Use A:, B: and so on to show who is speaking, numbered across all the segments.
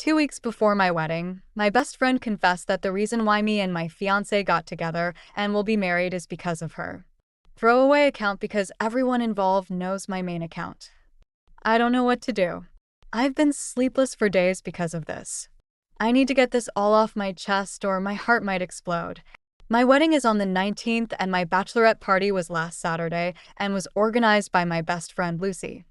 A: 2 weeks before my wedding, my best friend confessed that the reason why me and my fiancé got together and will be married is because of her. Throwaway account because everyone involved knows my main account. I don't know what to do. I've been sleepless for days because of this. I need to get this all off my chest or my heart might explode. My wedding is on the 19th and my bachelorette party was last Saturday and was organized by my best friend Lucy.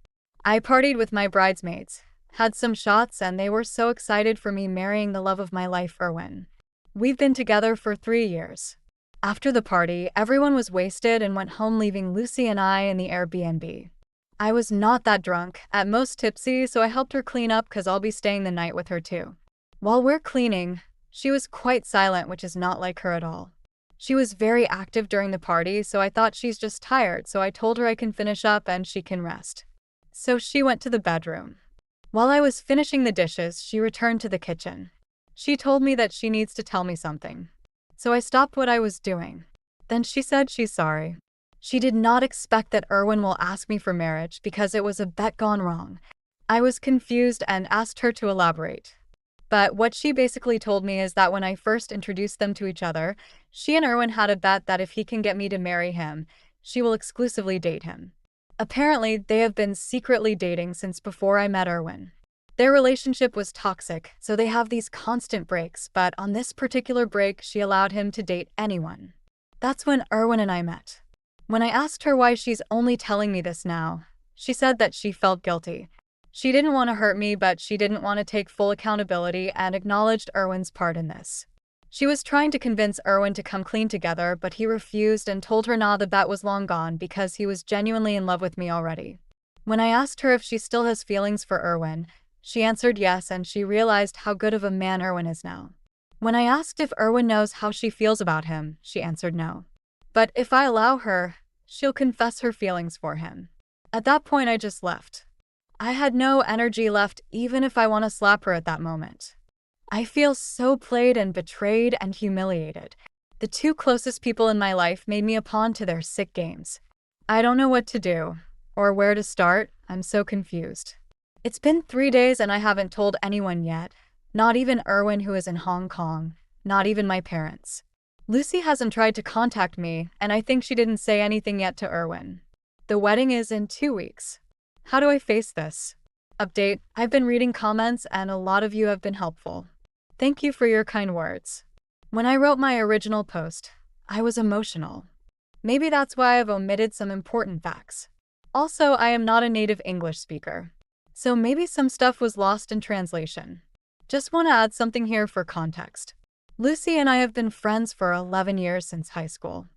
A: I partied with my bridesmaids, had some shots, and they were so excited for me marrying the love of my life, Erwin. We've been together for 3 years. After the party, everyone was wasted and went home, leaving Lucy and I in the Airbnb. I was not that drunk, at most tipsy, so I helped her clean up because I'll be staying the night with her too. While we're cleaning, she was quite silent, which is not like her at all. She was very active during the party, so I thought she's just tired, so I told her I can finish up and she can rest. So she went to the bedroom. While I was finishing the dishes, she returned to the kitchen. She told me that she needs to tell me something. So I stopped what I was doing. Then she said she's sorry. She did not expect that Erwin will ask me for marriage because it was a bet gone wrong. I was confused and asked her to elaborate. But what she basically told me is that when I first introduced them to each other, she and Erwin had a bet that if he can get me to marry him, she will exclusively date him. Apparently, they have been secretly dating since before I met Erwin. Their relationship was toxic, so they have these constant breaks, but on this particular break, she allowed him to date anyone. That's when Erwin and I met. When I asked her why she's only telling me this now, she said that she felt guilty. She didn't want to hurt me, but she didn't want to take full accountability and acknowledged Erwin's part in this. She was trying to convince Erwin to come clean together, but he refused and told her nah, the bet was long gone because he was genuinely in love with me already. When I asked her if she still has feelings for Erwin, she answered yes, and she realized how good of a man Erwin is now. When I asked if Erwin knows how she feels about him, she answered no. But if I allow her, she'll confess her feelings for him. At that point, I just left. I had no energy left, even if I want to slap her at that moment. I feel so played and betrayed and humiliated. The two closest people in my life made me a pawn to their sick games. I don't know what to do, or where to start. I'm so confused. It's been 3 days and I haven't told anyone yet. Not even Erwin, who is in Hong Kong. Not even my parents. Lucy hasn't tried to contact me, and I think she didn't say anything yet to Erwin. The wedding is in 2 weeks. How do I face this? Update: I've been reading comments and a lot of you have been helpful. Thank you for your kind words. When I wrote my original post, I was emotional. Maybe that's why I've omitted some important facts. Also, I am not a native English speaker, so maybe some stuff was lost in translation. Just want to add something here for context. Lucy and I have been friends for 11 years since high school.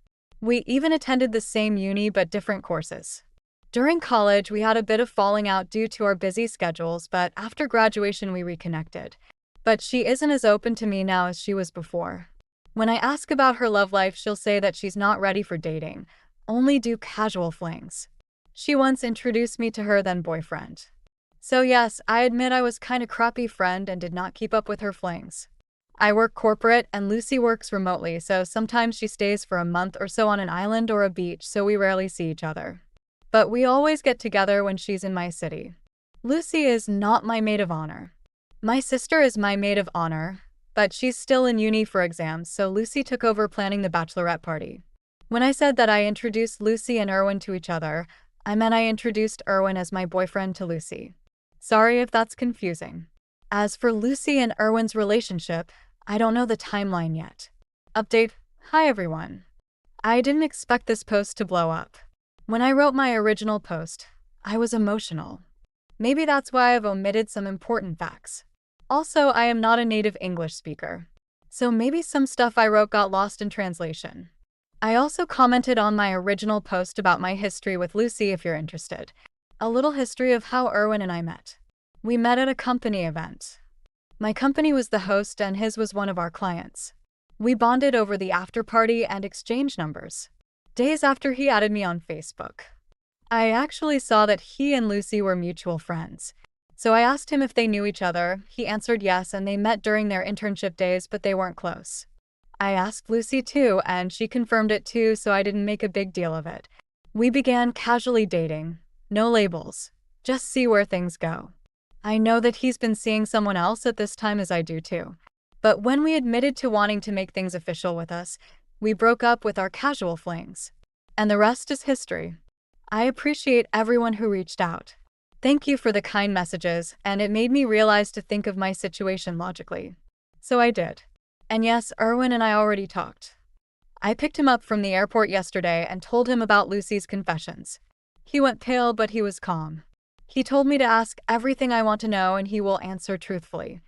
A: We even attended the same uni but different courses. During college, we had a bit of falling out due to our busy schedules, but after graduation we reconnected. But she isn't as open to me now as she was before. When I ask about her love life, she'll say that she's not ready for dating, only do casual flings. She once introduced me to her then boyfriend. So yes, I admit I was kinda crappy friend and did not keep up with her flings. I work corporate and Lucy works remotely, so sometimes she stays for a month or so on an island or a beach, so we rarely see each other. But we always get together when she's in my city. Lucy is not my maid of honor. My sister is my maid of honor, but she's still in uni for exams, so Lucy took over planning the bachelorette party. When I said that I introduced Lucy and Erwin to each other, I meant I introduced Erwin as my boyfriend to Lucy. Sorry if that's confusing. As for Lucy and Erwin's relationship, I don't know the timeline yet. Update: Hi everyone. I didn't expect this post to blow up. When I wrote my original post, I was emotional. Maybe that's why I've omitted some important facts. Also, I am not a native English speaker, so maybe some stuff I wrote got lost in translation. I also commented on my original post about my history with Lucy if you're interested. A little history of how Erwin and I met. We met at a company event. My company was the host and his was one of our clients. We bonded over the after party and exchanged numbers. Days after, he added me on Facebook. I actually saw that he and Lucy were mutual friends. So I asked him if they knew each other. He answered yes, and they met during their internship days, but they weren't close. I asked Lucy too, and she confirmed it too, so I didn't make a big deal of it. We began casually dating. No labels. Just see where things go. I know that he's been seeing someone else at this time, as I do too. But when we admitted to wanting to make things official with us, we broke up with our casual flings. And the rest is history. I appreciate everyone who reached out. Thank you for the kind messages, and it made me realize to think of my situation logically. So I did. And yes, Erwin and I already talked. I picked him up from the airport yesterday and told him about Lucy's confessions. He went pale, but he was calm. He told me to ask everything I want to know and he will answer truthfully.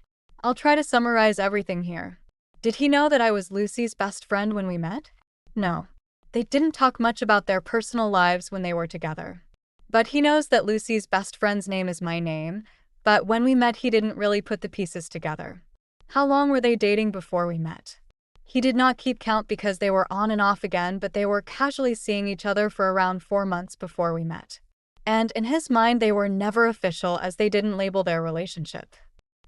A: I'll try to summarize everything here. Did he know that I was Lucy's best friend when we met? No. They didn't talk much about their personal lives when they were together. But he knows that Lucy's best friend's name is my name, but when we met he didn't really put the pieces together. How long were they dating before we met? He did not keep count because they were on and off again, but they were casually seeing each other for around 4 months before we met. And in his mind they were never official as they didn't label their relationship.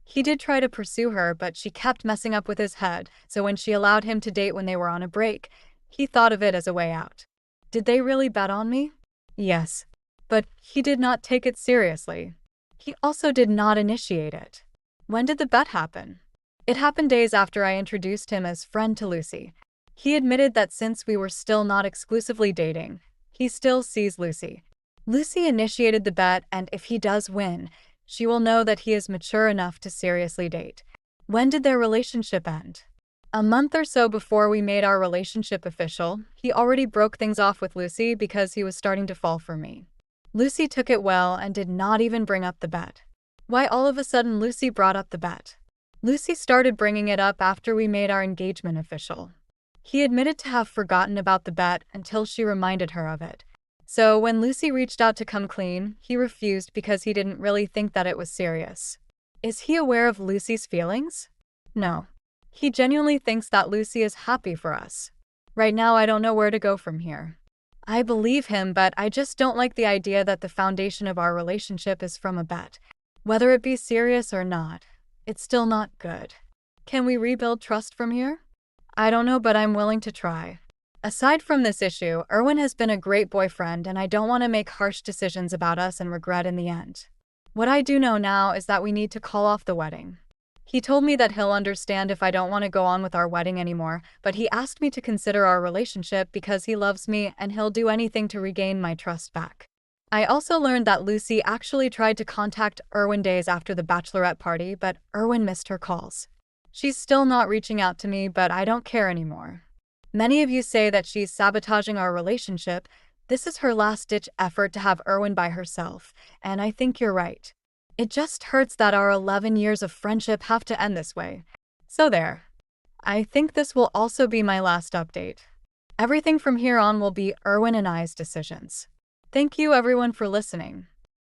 A: He did try to pursue her, but she kept messing up with his head, so when she allowed him to date when they were on a break, he thought of it as a way out. Did they really bet on me? Yes. But he did not take it seriously. He also did not initiate it. When did the bet happen? It happened days after I introduced him as friend to Lucy. He admitted that since we were still not exclusively dating, he still sees Lucy. Lucy initiated the bet, and if he does win, she will know that he is mature enough to seriously date. When did their relationship end? A month or so before we made our relationship official, he already broke things off with Lucy because he was starting to fall for me. Lucy took it well and did not even bring up the bet. Why all of a sudden Lucy brought up the bet? Lucy started bringing it up after we made our engagement official. He admitted to have forgotten about the bet until she reminded her of it. So when Lucy reached out to come clean, he refused because he didn't really think that it was serious. Is he aware of Lucy's feelings? No. He genuinely thinks that Lucy is happy for us. Right now I don't know where to go from here. I believe him, but I just don't like the idea that the foundation of our relationship is from a bet. Whether it be serious or not, it's still not good. Can we rebuild trust from here? I don't know, but I'm willing to try. Aside from this issue, Erwin has been a great boyfriend and I don't want to make harsh decisions about us and regret in the end. What I do know now is that we need to call off the wedding. He told me that he'll understand if I don't want to go on with our wedding anymore, but he asked me to consider our relationship because he loves me and he'll do anything to regain my trust back. I also learned that Lucy actually tried to contact Erwin days after the bachelorette party, but Erwin missed her calls. She's still not reaching out to me, but I don't care anymore. Many of you say that she's sabotaging our relationship. This is her last-ditch effort to have Erwin by herself, and I think you're right. It just hurts that our 11 years of friendship have to end this way. So there. I think this will also be my last update. Everything from here on will be Erwin and I's decisions. Thank you everyone for listening.